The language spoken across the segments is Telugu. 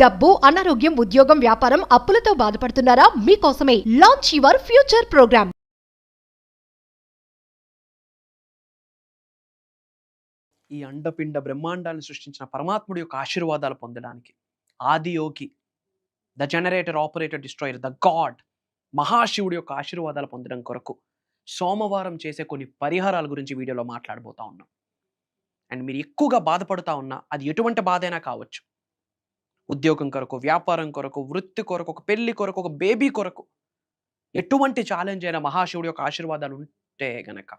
డబ్బు, అనారోగ్యం, ఉద్యోగం, వ్యాపారం, అప్పులతో బాధపడుతున్నారా? మీకోసమే లాంచ్ యువర్ ఫ్యూచర్ ప్రోగ్రామ్. ఈ అండపిండ బ్రహ్మాండాన్ని సృష్టించిన పరమాత్ముడి యొక్క ఆశీర్వాదాలు పొందడానికి Adiyogi, the generator, operator, destroyer, the god, మహాశివుడి యొక్క ఆశీర్వాదాలు పొందడం కొరకు సోమవారం చేసే కొన్ని పరిహారాల గురించి వీడియోలో మాట్లాడబోతా ఉన్నాం. అండ్ మీరు ఎక్కువగా బాధపడుతూ ఉన్నా, అది ఎటువంటి బాధ అయినా కావచ్చు, ఉద్యోగం కొరకు, వ్యాపారం కొరకు, వృత్తి కొరకు, ఒక పెళ్లి కొరకు, ఒక బేబీ కొరకు, ఎటువంటి ఛాలెంజ్ అయినా మహాశివుడి యొక్క ఆశీర్వాదాలు ఉంటే గనక,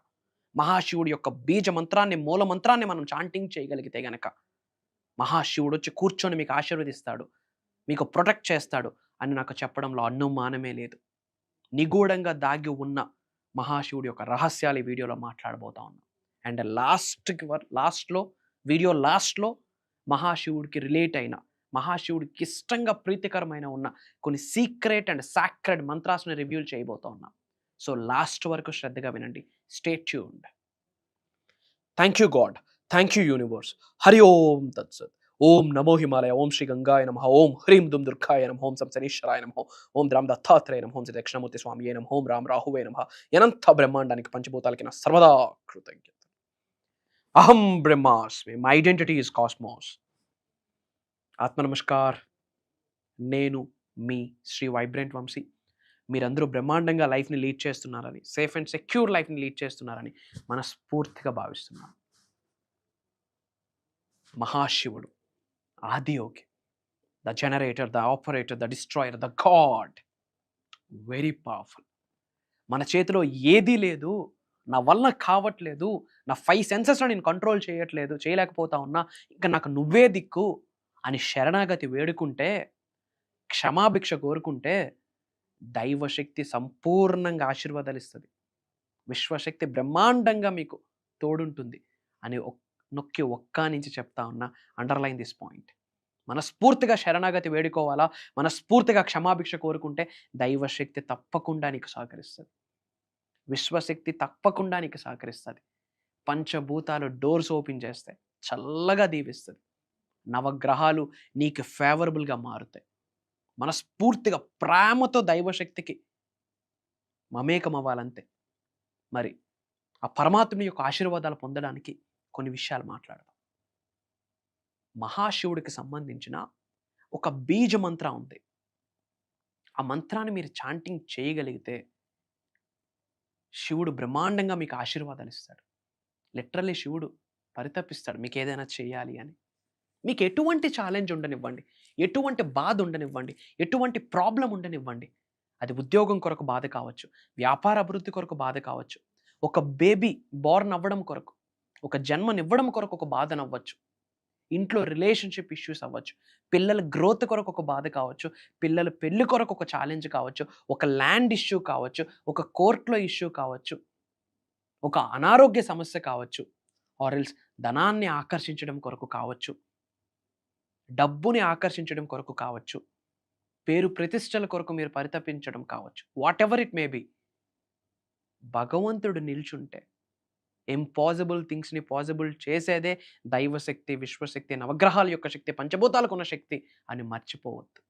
మహాశివుడి యొక్క బీజ మంత్రాన్ని, మూల మంత్రాన్ని మనం చాంటింగ్ చేయగలిగితే గనక మహాశివుడు వచ్చి కూర్చొని మీకు ఆశీర్వదిస్తాడు, మీకు ప్రొటెక్ట్ చేస్తాడు అని నాకు చెప్పడంలో అనుమానమే లేదు. నిగూఢంగా దాగి ఉన్న మహాశివుడి యొక్క రహస్యాలు ఈ వీడియోలో మాట్లాడబోతా ఉన్నాం. అండ్ వీడియో లాస్ట్లో మహాశివుడికి రిలేట్ అయిన, మహాశివుడికి ఇష్టంగా ప్రీతికరమైన ఉన్న కొన్ని సీక్రెట్ అండ్ సాక్రెడ్ మంత్రాస్ని రివ్యూ చేయబోతా ఉన్నాం. సో లాస్ట్ వరకు శ్రద్ధగా వినండి. Stay tuned. Thank you god, thank you universe. Hari Om తత్సత్. ఓం నమో హిమాలయ, ఓం శ్రీ గంగాయ నమః, ఓం హ్రీం దుమ్ దుర్గాయ నమః, ఓం శనీశ్వరాయ నమః, ఓం రామ్ దత్తాత్రేయ నమః, ఓం శ్రీ దక్షిణమూర్తి స్వామియే నమః, ఓం రామ్ రాహువే నమః. అనంత బ్రహ్మాండానికి పంచభూతాలకి నా సర్వదా కృతజ్ఞత. అహం బ్రహ్మాస్మి, మై ఐడెంటిటీ ఇస్ కాస్మోస్. ఆత్మ నమస్కార్. నేను మీ శ్రీ వైబ్రెంట్ వంశీ. మీరందరూ బ్రహ్మాండంగా లైఫ్ని లీడ్ చేస్తున్నారని, సేఫ్ అండ్ సెక్యూర్ లైఫ్ని లీడ్ చేస్తున్నారని మనస్ఫూర్తిగా భావిస్తున్నాను. మహాశివుడు, Adiyogi, the generator, the operator, the destroyer, the God, very powerful. మన చేతిలో ఏదీ లేదు, నా వల్ల కావట్లేదు, నా 5 సెన్సెస్లో నేను కంట్రోల్ చేయలేకపోతా ఉన్నా, ఇంకా నాకు నువ్వే దిక్కు అని శరణాగతి వేడుకుంటే, క్షమాభిక్ష కోరుకుంటే దైవశక్తి సంపూర్ణంగా ఆశీర్వాదాలు ఇస్తుంది. విశ్వశక్తి బ్రహ్మాండంగా మీకు తోడుంటుంది అని నొక్కి ఒక్క నుంచి చెప్తా ఉన్నా. Underline this point. మనస్ఫూర్తిగా శరణాగతి వేడుకోవాలా, మనస్ఫూర్తిగా క్షమాభిక్ష కోరుకుంటే దైవశక్తి తప్పకుండా నీకు సహకరిస్తుంది. విశ్వశక్తి తప్పకుండా నీకు సహకరిస్తుంది. పంచభూతాలు డోర్స్ ఓపెన్ చేస్తాయి, చల్లగా దీవిస్తుంది. నవగ్రహాలు నీకు ఫేవరబుల్గా మారుతాయి. మనస్ఫూర్తిగా ప్రేమతో దైవశక్తికి మమేకం అవ్వాలంతే. మరి ఆ పరమాత్ముని యొక్క ఆశీర్వాదాలు పొందడానికి కొన్ని విషయాలు మాట్లాడదాం. మహాశివుడికి సంబంధించిన ఒక బీజ మంత్రం ఉంది. ఆ మంత్రాన్ని మీరు చాంటింగ్ చేయగలిగితే శివుడు బ్రహ్మాండంగా మీకు ఆశీర్వాదాలు ఇస్తాడు. లిటరల్లీ శివుడు పరితపిస్తాడు మీకు ఏదైనా చేయాలి అని. మీకు ఎటువంటి ఛాలెంజ్ ఉండనివ్వండి, ఎటువంటి బాధ ఉండనివ్వండి, ఎటువంటి ప్రాబ్లం ఉండనివ్వండి, అది ఉద్యోగం కొరకు బాధ కావచ్చు, వ్యాపార అభివృద్ధి కొరకు బాధ కావచ్చు, ఒక బేబీ బోర్న్ అవ్వడం కొరకు, ఒక జన్మనివ్వడం కొరకు ఒక బాధ నవ్వచ్చు, ఇంట్లో రిలేషన్షిప్ ఇష్యూస్ అవ్వచ్చు, పిల్లల గ్రోత్ కొరకు ఒక బాధ కావచ్చు, పిల్లల పెళ్లి కొరకు ఒక ఛాలెంజ్ కావచ్చు, ఒక ల్యాండ్ ఇష్యూ కావచ్చు, ఒక కోర్టులో ఇష్యూ కావచ్చు, ఒక అనారోగ్య సమస్య కావచ్చు, ఆర్ ఎల్స్ ధనాన్ని ఆకర్షించడం కొరకు కావచ్చు, డబ్బుని ఆకర్షించడం కొరకు కావచ్చు, పేరు ప్రతిష్టల కొరకు మీరు పరితపించడం కావచ్చు, what ever it may be. భగవంతుడు నిల్చుంటే ఇంపాసిబుల్ థింగ్స్ని పాసిబుల్ చేసేదే దైవశక్తి, విశ్వశక్తి, నవగ్రహాల యొక్క శక్తి, పంచభూతాలకు ఉన్న శక్తి అని మర్చిపోవద్దు.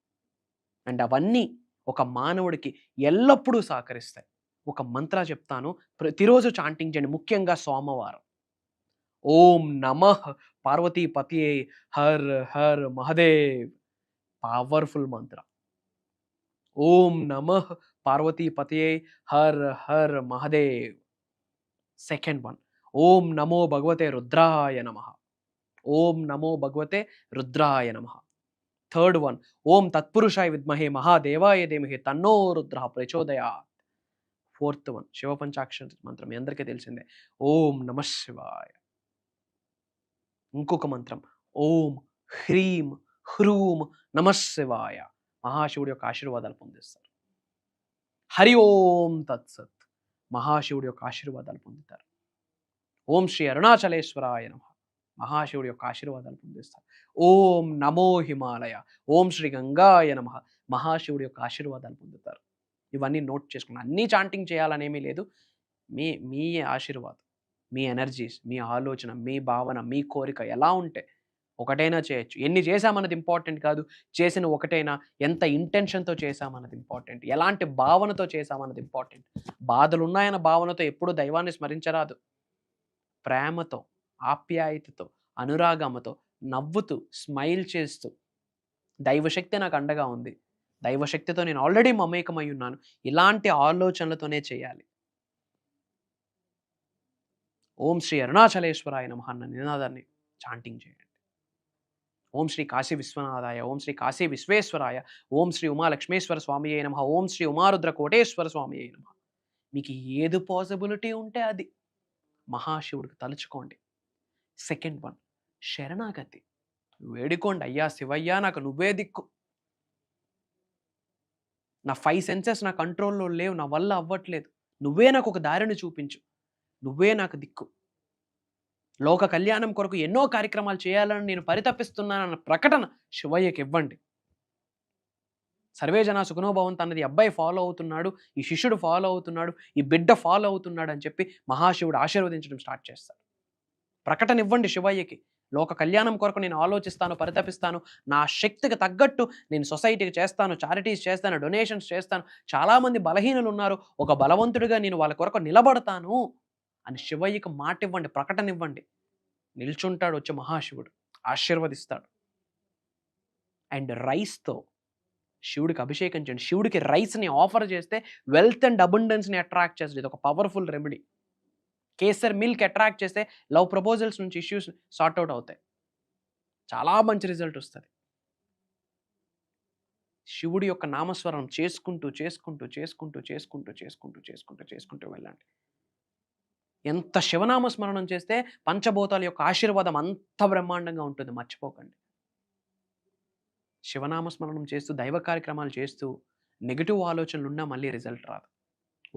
అండ్ అవన్నీ ఒక మానవుడికి ఎల్లప్పుడూ సహకరిస్తాయి. ఒక మంత్ర చెప్తాను, ప్రతిరోజు చాంటింగ్ చేయండి, ముఖ్యంగా సోమవారం. ఓం నమః పార్వతీపతియే హర్ హర్ మహదేవ్. Powerful mantra. ఓం నమః పార్వతీపతియే హర్ హర్ మహదేవ్. సెకండ్ వన్, ఓం నమో భగవతే రుద్రాయ నమః. ఓం నమో భగవతే రుద్రాయ నమః. థర్డ్ వన్, ఓం తత్పురుషాయ విద్మహే మహాదేవాయ ధీమహి తన్నో రుద్రః ప్రచోదయాత్. ఫోర్త్ వన్, శివ పంచాక్షర మంత్రం మీ అందరికీ తెలిసిందే, ఓం నమః శివాయ. ఇంకొక మంత్రం, ఓం హ్రీం హ్రూం నమః శివాయ. మహాశివుడి యొక్క ఆశీర్వాదాలు పొందిస్తారు. హరి ఓం తత్సత్. మహాశివుడి యొక్క ఆశీర్వాదాలు పొందుతారు. ఓం శ్రీ అరుణాచలేశ్వరాయ నమః. మహాశివుడి యొక్క ఆశీర్వాదాలు పొందిస్తారు. ఓం నమో హిమాలయ, ఓం శ్రీ గంగాయ నమః. మహాశివుడి యొక్క ఆశీర్వాదాలు పొందుతారు. ఇవన్నీ నోట్ చేసుకున్నాను. అన్నీ చాంటింగ్ చేయాలనేమీ లేదు. మీ ఆశీర్వాదం, మీ ఎనర్జీస్, మీ ఆలోచన, మీ భావన, మీ కోరిక ఎలా ఉంటే ఒకటైనా చేయొచ్చు. ఎన్ని చేశామన్నది ఇంపార్టెంట్ కాదు. చేసిన ఒకటైనా ఎంత ఇంటెన్షన్‌తో చేశామన్నది ఇంపార్టెంట్. ఎలాంటి భావనతో చేశామన్నది ఇంపార్టెంట్. బాధలున్నాయన్న భావనతో ఎప్పుడూ దైవాన్ని స్మరించరాదు. ప్రేమతో, ఆప్యాయతతో, అనురాగముతో, నవ్వుతూ, స్మైల్ చేస్తూ, దైవశక్తి నాకు అండగా ఉంది. దైవశక్తితో నేను ఆల్రెడీ మమేకమై ఉన్నాను. ఇలాంటి ఆలోచనలతోనే చేయాలి. ఓం శ్రీ అరుణాచలేశ్వరాయ నమః అన్న నినాదాన్ని చాంటింగ్ చేయండి. ఓం శ్రీ కాశీ విశ్వనాథాయ, ఓం శ్రీ కాశీ విశ్వేశ్వరాయ, ఓం శ్రీ ఉమాలక్ష్మేశ్వర స్వామియే నమః, ఓం శ్రీ ఉమారుద్ర కోటేశ్వర స్వామియే నమః. మీకు ఏది పాసిబిలిటీ ఉంటే అది మహాశివుడికి తలుచుకోండి. సెకండ్ వన్, శరణాగతి. వేడుకోండి, అయ్యా శివయ్యా నాకు నువ్వే దిక్కు. నా 5 సెన్సెస్ నా కంట్రోల్లో లేవు, నా వల్ల అవ్వట్లేదు. నువ్వే నాకు ఒక దారిని చూపించు, నువ్వే నాకు దిక్కు. లోక కళ్యాణం కొరకు ఎన్నో కార్యక్రమాలు చేయాలని నేను పరితపిస్తున్నానన్న ప్రకటన శివయ్యకి ఇవ్వండి. సర్వే జన సుఖనో భవంతు అన్నది అబ్బాయి ఫాలో అవుతున్నాడు, ఈ శిష్యుడు ఫాలో అవుతున్నాడు, ఈ బిడ్డ ఫాలో అవుతున్నాడు అని చెప్పి మహాశివుడు ఆశీర్వదించడం స్టార్ట్ చేస్తాడు. ప్రకటన ఇవ్వండి శివయ్యకి. లోక కళ్యాణం కొరకు నేను ఆలోచిస్తాను, పరితపిస్తాను, నా శక్తికి తగ్గట్టు నేను సొసైటీకి చేస్తాను, చారిటీస్ చేస్తాను, డొనేషన్స్ చేస్తాను. చాలామంది బలహీనులు ఉన్నారు, ఒక బలవంతుడిగా నేను వాళ్ళ కొరకు నిలబడతాను అని శివయ్యకి మాట ఇవ్వండి, ప్రకటన ఇవ్వండి. నిల్చుంటాడు వచ్చి మహాశివుడు, ఆశీర్వదిస్తాడు. అండ్ రైస్తో శివుడికి అభిషేకం చేయండి. శివుడికి రైస్ని ఆఫర్ చేస్తే వెల్త్ అండ్ అబండెన్స్ని అట్రాక్ట్ చేస్తుంది. ఇది ఒక powerful remedy. Kesar milk attract చేస్తే లవ్ ప్రపోజల్స్ నుంచి ఇష్యూస్ సార్ట్అవుట్ అవుతాయి. చాలా మంచి రిజల్ట్ వస్తుంది. శివుడి యొక్క నామస్వరం చేసుకుంటూ చేసుకుంటూ చేసుకుంటూ చేసుకుంటూ చేసుకుంటూ చేసుకుంటూ చేసుకుంటూ వెళ్ళండి. ఎంత శివనామస్మరణం చేస్తే పంచభూతాల యొక్క ఆశీర్వాదం అంత బ్రహ్మాండంగా ఉంటుంది, మర్చిపోకండి. శివనామస్మరణం చేస్తూ దైవ కార్యక్రమాలు చేస్తూ నెగిటివ్ ఆలోచనలు ఉన్నా మళ్ళీ రిజల్ట్ రాదు.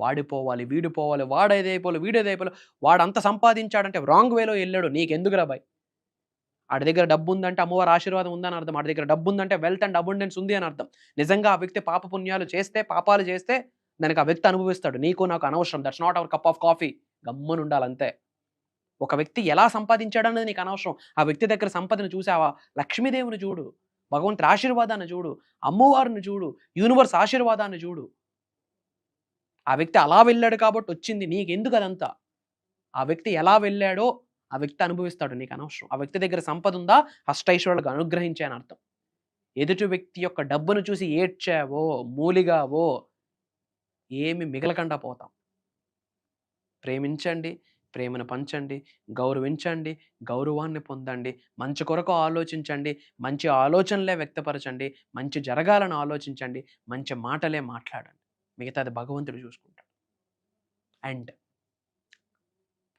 వాడిపోవాలి, వీడిపోవాలి, వాడేదైపోవాలి, వీడేదైపోవాలి, వాడు అంత సంపాదించాడంటే రాంగ్ వేలో వెళ్ళాడు, నీకెందుకురా బాయ్. ఆడి దగ్గర డబ్బు ఉందంటే అమ్మవారి ఆశీర్వాదం ఉందని అర్థం. ఆడి దగ్గర డబ్బు ఉందంటే వెల్త్ అండ్ అబండెన్స్ ఉంది అని అర్థం. నిజంగా ఆ వ్యక్తి పాపపుణ్యాలు చేస్తే, పాపాలు చేస్తే దానికి ఆ వ్యక్తి అనుభవిస్తాడు. నీకు నాకు అనవసరం. That's not our cup of coffee. గమ్మున ఉండాలి అంతే. ఒక వ్యక్తి ఎలా సంపాదించాడన్నది నీకు అనవసరం. ఆ వ్యక్తి దగ్గర సంపదను చూసావా, లక్ష్మీదేవిని చూడు, భగవంతుడి ఆశీర్వాదాన్ని చూడు, అమ్మవారిని చూడు, యూనివర్స్ ఆశీర్వాదాన్ని చూడు. ఆ వ్యక్తి అలా వెళ్ళాడు కాబట్టి వచ్చింది, నీకెందుకు అదంతా. ఆ వ్యక్తి ఎలా వెళ్ళాడో ఆ వ్యక్తి అనుభవిస్తాడు, నీకు అనవసరం. ఆ వ్యక్తి దగ్గర సంపద ఉందా, అష్టైశ్వర్యాలకు అనుగ్రహించే అని అర్థం. ఎదుటి వ్యక్తి యొక్క డబ్బును చూసి ఏడ్చావో, మూలిగావో ఏమి మిగలకుండా పోతాం. ప్రేమించండి, ప్రేమను పంచండి, గౌరవించండి, గౌరవాన్ని పొందండి, మంచి కొరకు ఆలోచించండి, మంచి ఆలోచనలే వ్యక్తపరచండి, మంచి జరగాలని ఆలోచించండి, మంచి మాటలే మాట్లాడండి. మిగతాది భగవంతుడు చూసుకుంటాడు. అండ్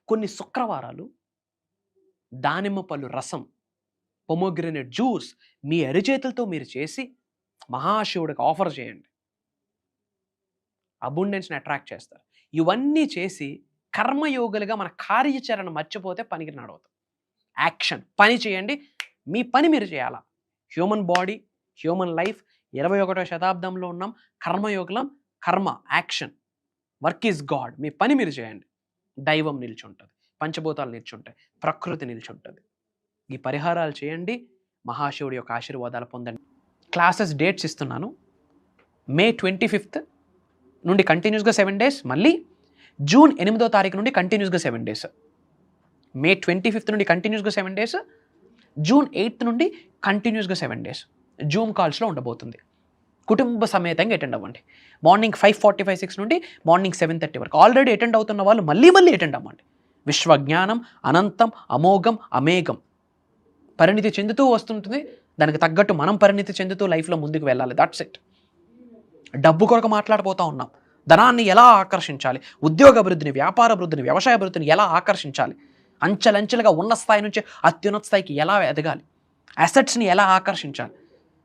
కొన్ని శుక్రవారాలు దానిమ్మ పళ్ళు రసం, పొమోగ్రనేట్ జ్యూస్ మీ అరిచేతులతో మీరు చేసి మహాశివుడికి ఆఫర్ చేయండి. అబుండెన్స్ని అట్రాక్ట్ చేస్తారు. ఇవన్నీ చేసి కర్మయోగులుగా మన కార్యాచరణ మర్చిపోతే పనికి నడవదు. యాక్షన్, పని చేయండి. మీ పని మీరు చేయాలా. హ్యూమన్ బాడీ, హ్యూమన్ లైఫ్ 21వ శతాబ్దంలో ఉన్నాం. కర్మయోగులం. కర్మ, యాక్షన్, వర్క్ ఈజ్ గాడ్. మీ పని మీరు చేయండి. దైవం నిల్చుంటుంది, పంచభూతాలు నిల్చుంటాయి, ప్రకృతి నిల్చుంటుంది. ఈ పరిహారాలు చేయండి, మహాశివుడి యొక్క ఆశీర్వాదాలు పొందండి. క్లాసెస్ డేట్స్ ఇస్తున్నాను. మే 25th నుండి కంటిన్యూస్గా 7 days, మళ్ళీ జూన్ 8వ తారీఖు నుండి కంటిన్యూస్గా 7 days. మే 25th నుండి కంటిన్యూస్గా 7 days, జూన్ 8th నుండి కంటిన్యూస్గా 7 days జూమ్ కాల్స్లో ఉండబోతుంది. కుటుంబ సమేతంగా అటెండ్ అవ్వండి. మార్నింగ్ 5:45, 6 నుండి మార్నింగ్ 7:30 వరకు. ఆల్రెడీ అటెండ్ అవుతున్న వాళ్ళు మళ్ళీ అటెండ్ అవ్వండి. విశ్వజ్ఞానం అనంతం, అమోఘం, అమేఘం పరిణితి చెందుతూ వస్తుంటుంది. దానికి తగ్గట్టు మనం పరిణితి చెందుతూ లైఫ్లో ముందుకు వెళ్ళాలి. That's it. డబ్బు కొరకు మాట్లాడిపోతూ ఉన్నాం. ధనాన్ని ఎలా ఆకర్షించాలి, ఉద్యోగ అభివృద్ధిని, వ్యాపార అభివృద్ధిని, వ్యవసాయ అభివృద్ధిని ఎలా ఆకర్షించాలి, అంచెలంచెలుగా ఉన్న స్థాయి నుంచి అత్యున్నత స్థాయికి ఎలా ఎదగాలి, అసెట్స్ని ఎలా ఆకర్షించాలి,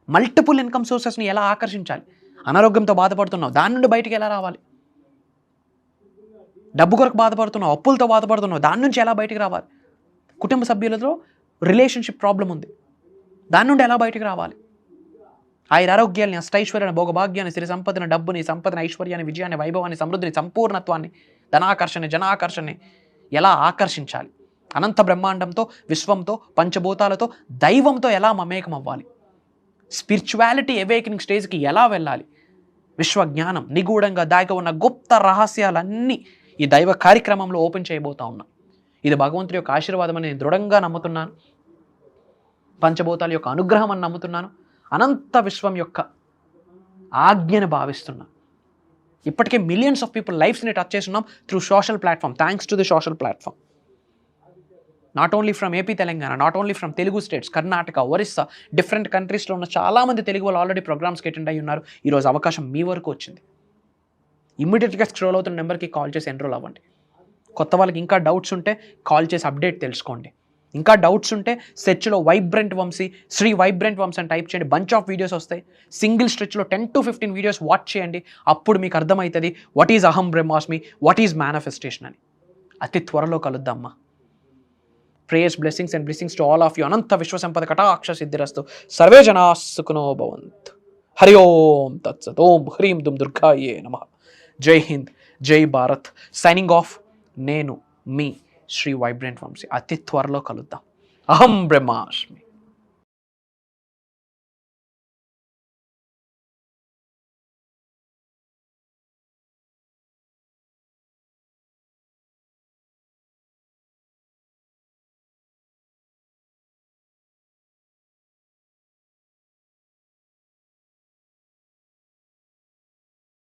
మల్టిపుల్ ఇన్కమ్ సోర్సెస్ని ఎలా ఆకర్షించాలి, అనారోగ్యంతో బాధపడుతున్నావు దాని నుండి బయటికి ఎలా రావాలి, డబ్బు కొరకు బాధపడుతున్నావు, అప్పులతో బాధపడుతున్నావు దాని నుంచి ఎలా బయటికి రావాలి, కుటుంబ సభ్యులతో రిలేషన్షిప్ ప్రాబ్లం ఉంది దాని నుండి ఎలా బయటికి రావాలి, ఆరోగ్యాన్ని, అష్టైశ్వర్యాన్ని, భోగభాగ్యాన్ని, సిరి సంపదను, డబ్బుని, సంపదను, ఐశ్వర్యాన్ని, విజయాన్ని, వైభవాన్ని, సమృద్ధిని, సంపూర్ణత్వాన్ని, ధనాకర్షణ, జనాకర్షణని ఎలా ఆకర్షించాలి, అనంత బ్రహ్మాండంతో, విశ్వంతో, పంచభూతాలతో, దైవంతో ఎలా మమేకం అవ్వాలి, స్పిరిచువాలిటీ అవేకనింగ్ స్టేజ్కి ఎలా వెళ్ళాలి, విశ్వజ్ఞానం, నిగూఢంగా దాగి ఉన్న గుప్త రహస్యాలన్నీ ఈ దైవ కార్యక్రమంలో ఓపెన్ చేయబోతా ఉన్నా. ఇది భగవంతుడి యొక్క ఆశీర్వాదం అని నేను దృఢంగా నమ్ముతున్నాను. పంచభూతాల యొక్క అనుగ్రహం అని నమ్ముతున్నాను. అనంత విశ్వం యొక్క ఆజ్ఞను భావిస్తున్నాను. ఇప్పటికే మిలియన్స్ ఆఫ్ పీపుల్ లైఫ్స్ని టచ్ చేస్తున్నాం through social platform. Thanks to the social platform. Not only from AP Telangana, not only from Telugu states, Karnataka, Orissa, different కంట్రీస్లో ఉన్న చాలామంది తెలుగు వాళ్ళు ఆల్రెడీ ప్రోగ్రామ్స్కి అటెండ్ అయ్యి ఉన్నారు. ఈరోజు అవకాశం మీ వరకు వచ్చింది. ఇమ్మీడియట్గా స్క్రోల్ అవుతున్న నెంబర్కి కాల్ చేసి ఎన్రోల్ అవ్వండి. కొత్త వాళ్ళకి ఇంకా డౌట్స్ ఉంటే కాల్ చేసి అప్డేట్ తెలుసుకోండి. ఇంకా డౌట్స్ ఉంటే సెర్చ్లో వైబ్రెంట్ వంశీ, శ్రీ వైబ్రెంట్ వంశీ అని టైప్ చేయండి. బంచ్ ఆఫ్ వీడియోస్ వస్తాయి. సింగిల్ స్ట్రెచ్లో 10 to 15 వీడియోస్ వాచ్ చేయండి. అప్పుడు మీకు అర్థమవుతుంది వాట్ ఈజ్ అహం బ్రహ్మాస్మి, వాట్ ఈజ్ మేనిఫెస్టేషన్ అని. అతి త్వరలో కలుద్దామా. Prayers, blessings and blessings to all of you. అనంత విశ్వసంపద కటాక్ష సిద్ధిరస్తు. సర్వే జనా సుఖినో భవంతు. హరి ఓం తత్సత్. ఓం హ్రీం దుమ్ దుర్గాయే నమః. జై హింద్, జై భారత్. Signing off. నేను మీ శ్రీ వైబ్రెంట్ వంశీ. అతి త్వరలో కలుద్దాం. అహం బ్రహ్మాస్మి.